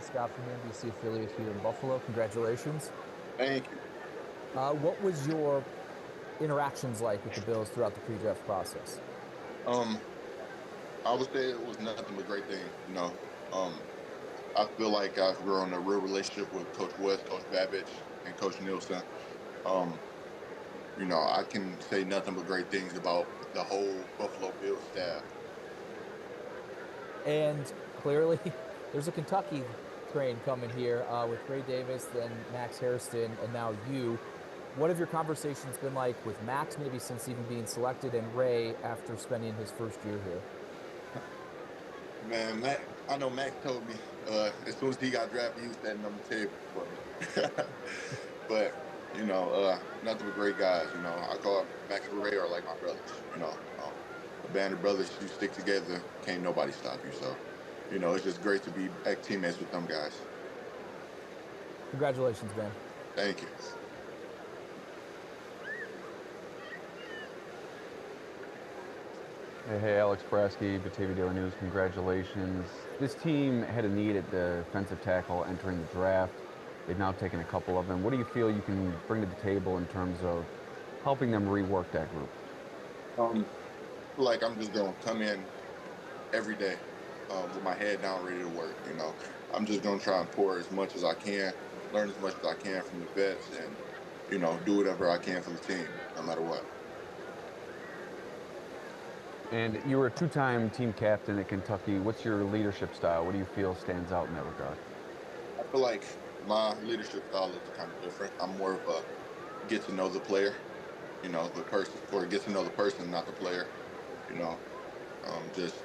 Scott from the NBC affiliate here in Buffalo. Congratulations. Thank you. What was your interactions like with the Bills throughout the pre-draft process? Um, I would say it was nothing but great things. I feel like I've grown a real relationship with Coach West, Coach Babbage, and Coach Nielsen. Um, I can say nothing but great things about the whole Buffalo Bills staff. And clearly, there's a Kentucky train coming here with Ray Davis, then Max Hairston, and now you. What have your conversations been like with Max, maybe since even being selected, and Ray after spending his first year here? Man, I know Max told me as soon as he got drafted, he was setting on the table for me. But nothing but great guys. I call Max and Ray are like my brothers. A band of brothers, you stick together, can't nobody stop you. So, it's just great to be teammates with them guys. Congratulations, man. Thank you. Hey, Alex Brasky, Batavia Daily News. Congratulations. This team had a need at the defensive tackle entering the draft. They've now taken a couple of them. What do you feel you can bring to the table in terms of helping them rework that group? Like I'm just gonna come in every day with my head down, ready to work. I'm just gonna try and pour as much as I can, learn as much as I can from the vets, and do whatever I can for the team, no matter what. And you were a two-time team captain at Kentucky. What's your leadership style? What do you feel stands out in that regard? I feel like my leadership style is kind of different. I'm more of a get to know the player, the person, or get to know the person, not the player. You know, just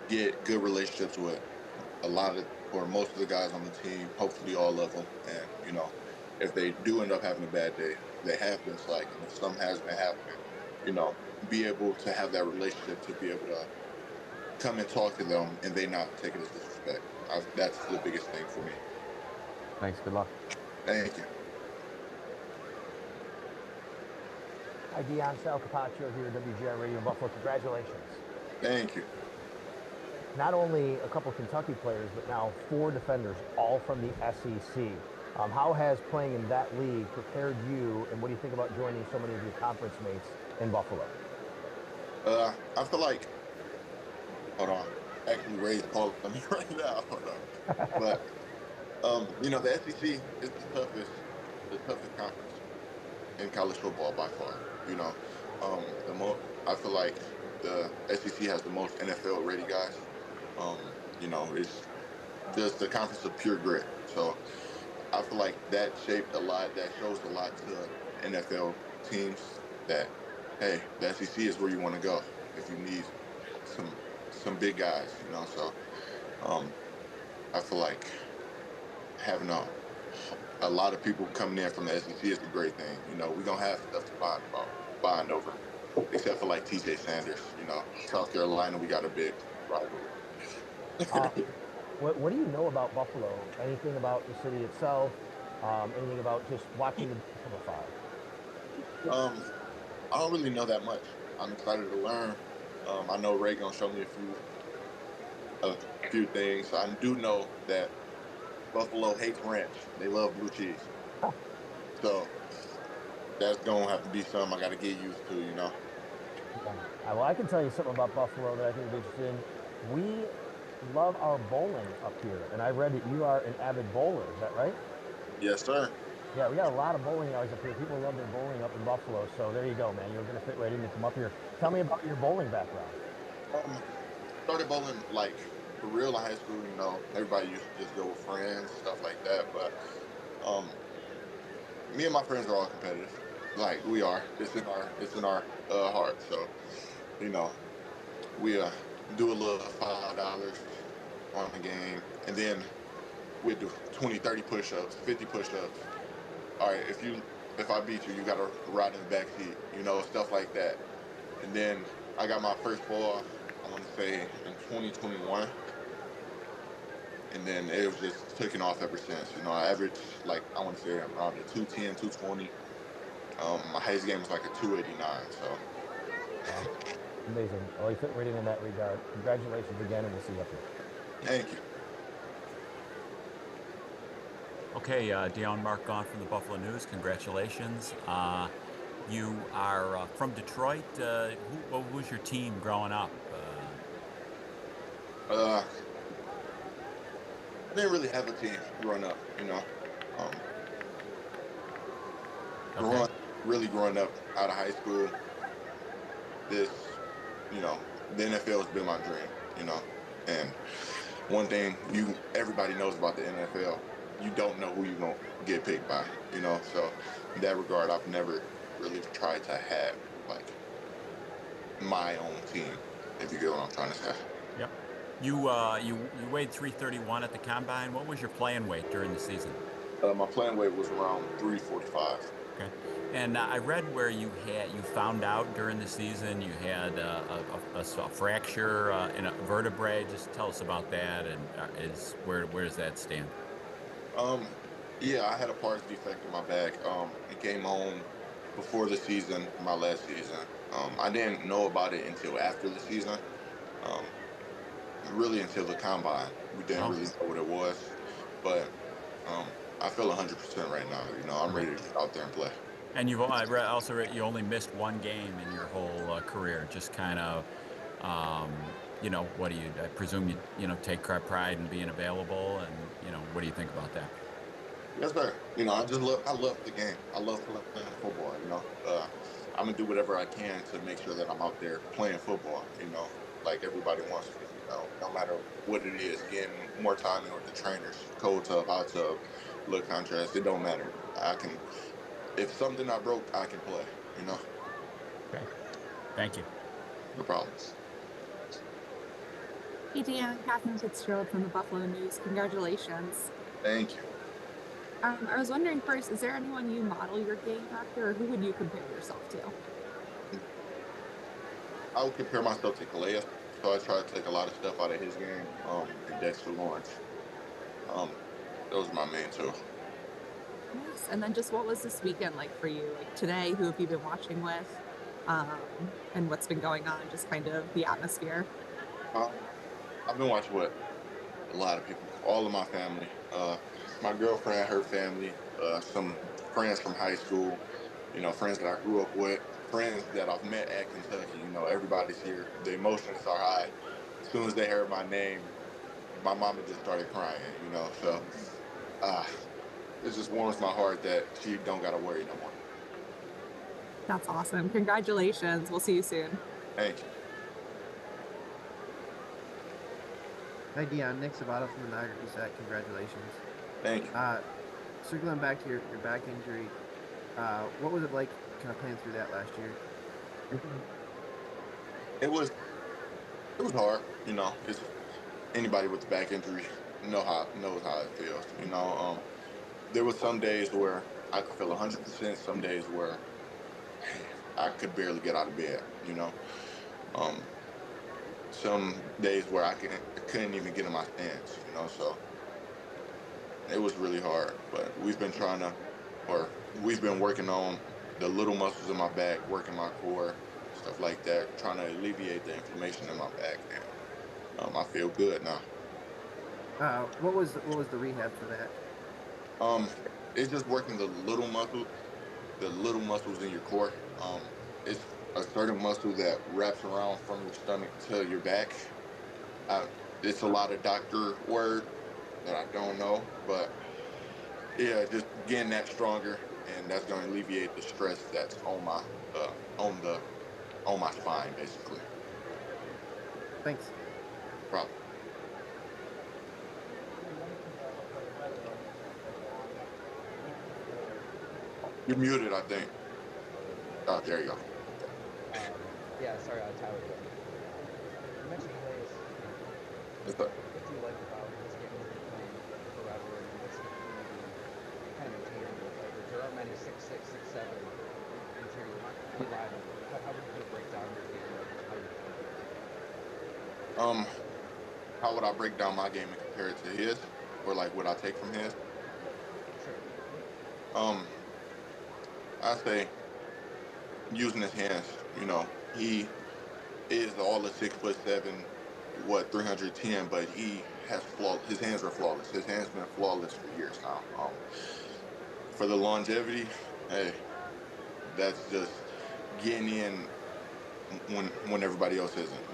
get good relationships with a lot of or most of the guys on the team, hopefully all of them. And, if they do end up having a bad day, they have been slacking. If something has been happening, be able to have that relationship to be able to come and talk to them and they not take it as disrespect. That's the biggest thing for me. Thanks. Good luck. Thank you. Hi, Deone Capaccio here at WGR Radio in Buffalo. Congratulations. Thank you. Not only a couple Kentucky players, but now 4 defenders, all from the SEC. How has playing in that league prepared you, and what do you think about joining so many of your conference mates in Buffalo? I feel like, hold on, actually Ray's calling me right now. Hold on. But, the SEC is the toughest conference in college football by far. I feel like the SEC has the most NFL ready guys. It's just the conference of pure grit. So I feel like that shaped a lot. That shows a lot to NFL teams that hey, the SEC is where you want to go if you need some big guys. So um, I feel like having a lot of people coming in from the SEC is a great thing. We're gonna have stuff to bond over, except for like TJ Sanders. South Carolina, we got a big rivalry. Uh, what do you know about Buffalo? Anything about the city itself? Anything about just watching the Bills from afar? um, I don't really know that much. I'm excited to learn. I know Ray gonna show me a few things. I do know that Buffalo hates ranch. They love blue cheese. So that's gonna have to be something I got to get used to. Yeah. Well, I can tell you something about Buffalo that I think would be interesting. We love our bowling up here, and I read that you are an avid bowler. Is that right? Yes, sir. Yeah, we got a lot of bowling alleys up here. People love their bowling up in Buffalo. So there you go, man. You're going to fit right in to come up here. Tell me about your bowling background. Um, Started bowling like for real in high school. Everybody used to just go with friends, stuff like that. But um, me and my friends are all competitive. Like we are. It's in our heart. So you know, we do a little $5 on the game, and then we do 20, 30 push-ups, 50 push-ups. All right, if I beat you, you got to ride in the back seat. Stuff like that. And then I got my first ball, I want to say in 2021, and then it was just taking off ever since. I averaged like I want to say around a 210, 220. My highest game was like a 289. So Wow, amazing. Well, you fit right in that regard. Congratulations again, and we'll see you up here. thank you. Okay, Deone Walker from the Buffalo News. Congratulations. You are from Detroit. What was your team growing up? Uh, I didn't really have a team growing up, you know. Um, Okay. growing up out of high school, this, the NFL has been my dream, you know. And one thing everybody knows about the NFL, you don't know who you're gonna get picked by, you know. So in that regard, I've never really tried to have like my own team, if you get what I'm trying to say. Yep. You weighed 331 at the combine. What was your playing weight during the season? My playing weight was around 345. Okay. And I read where you found out during the season you had a fracture in a vertebrae. Just tell us about that, and where does that stand? Yeah, I had a parts defect in my back. It came home before the season, my last season. I didn't know about it until after the season. Um, really until the combine, we didn't Oh, really know what it was. But I feel 100% right now. You know, I'm great. ready to get out there and play. And also read you only missed one game in your whole career. Just kind of, what do you? I presume you take pride in being available, and what do you think about that? Yes, sir. You know, I love the game. I love playing football. You know, I'm gonna do whatever I can to make sure that I'm out there playing football. You know, like everybody wants to. You know, no matter what it is, getting more time in with the trainers, cold tub, hot tub, look contrast. It don't matter. I can. If something not broke, I can play. You know, Okay, thank you. no problem. Hey, Dan, Catherine Fitzgerald from the Buffalo News. Congratulations. Thank you. I was wondering first, is there anyone you model your game after, or who would you compare yourself to? I would compare myself to Calais, so I try to take a lot of stuff out of his game. And Dexter Lawrence. Um, those are my main two. Nice. And then just what was this weekend like for you? Like today, who have you been watching with? And what's been going on? Just kind of the atmosphere. Um, I've been watching with a lot of people, all of my family, my girlfriend, her family, some friends from high school, you know, friends that I grew up with, friends that I've met at Kentucky. You know, everybody's here. The emotions are high. As soon as they heard my name, my mama just started crying. You know, so uh, it just warms my heart that she don't got to worry no more. That's awesome. Congratulations. We'll see you soon. Thank you. Hi, Deone. Nick Sabato from the Niagara Gazette. Congratulations. Thank you. Circling back to your back injury, what was it like kind of playing through that last year? It was hard. You know, it's anybody with a back injury knows how it feels. You know, there was some days where I could feel 100%. Some days where I could barely get out of bed. You know, um, some days where I couldn't even get in my stance. You know, so it was really hard. But we've been working on the little muscles in my back, working my core, stuff like that, trying to alleviate the inflammation in my back, and I feel good now. What was the rehab for that? Um, it's just working the little muscles in your core. It's a certain muscle that wraps around from your stomach to your back. Uh, it's a lot of doctor word that I don't know, but yeah, just getting that stronger, and that's going to alleviate the stress that's on my on my spine, basically. Thanks. Problem. You're muted, I think. Oh, there you go. Yeah, sorry, Tyler here. You mentioned Calais. It's a, What do you like about this game? Has been playing forever, and what's the key to kind of maintaining it? Like, there aren't many 6'6", 6'7" interior linemen. How would you break down your game and how you compare it? um, how would I break down my game and compare it to his, or like what I take from his? Sure. Um, I say using his hands. You know, he is all of 6'7", 310, but he his hands are flawless. His hands been flawless for years now. For the longevity, hey, that's just getting in when everybody else isn't.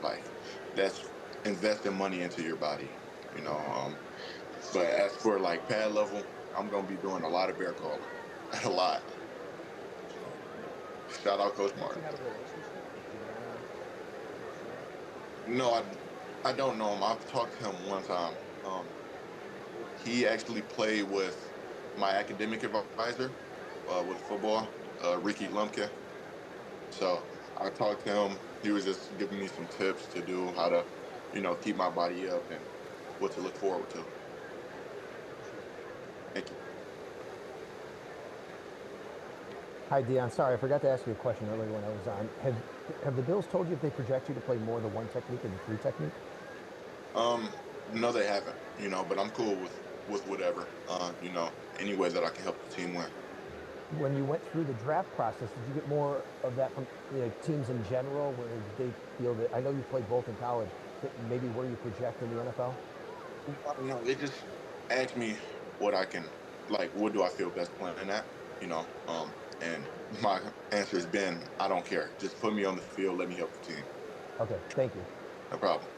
Like that's investing money into your body. You know, but as for like pad level, I'm gonna be doing a lot of bear calling, a lot. Shout out Coach Do Martin. you have a relationship with Deone? No, I don't know him. I've talked to him one time. He actually played with my academic advisor with football, Ricky Lumpkin. So I talked to him. He was just giving me some tips to do how to, keep my body up and what to look forward to. Thank you. Hi, Deone. Sorry, I forgot to ask you a question earlier when I was on. Have the Bills told you if they project you to play more the one technique or the three technique? No, they haven't. But I'm cool with whatever. Any way that I can help the team win. When you went through the draft process, did you get more of that from teams in general, where they feel that, I know you played both in college, that maybe where you project in the NFL? No, they just asked me what I can, like, what do I feel best playing at, and my answer has been, I don't care. Just put me on the field. Let me help the team. Okay, thank you. No problem.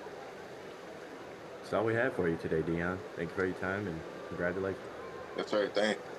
That's all we have for you today, Deone. Thank you for your time and congratulations. That's right. Thank you.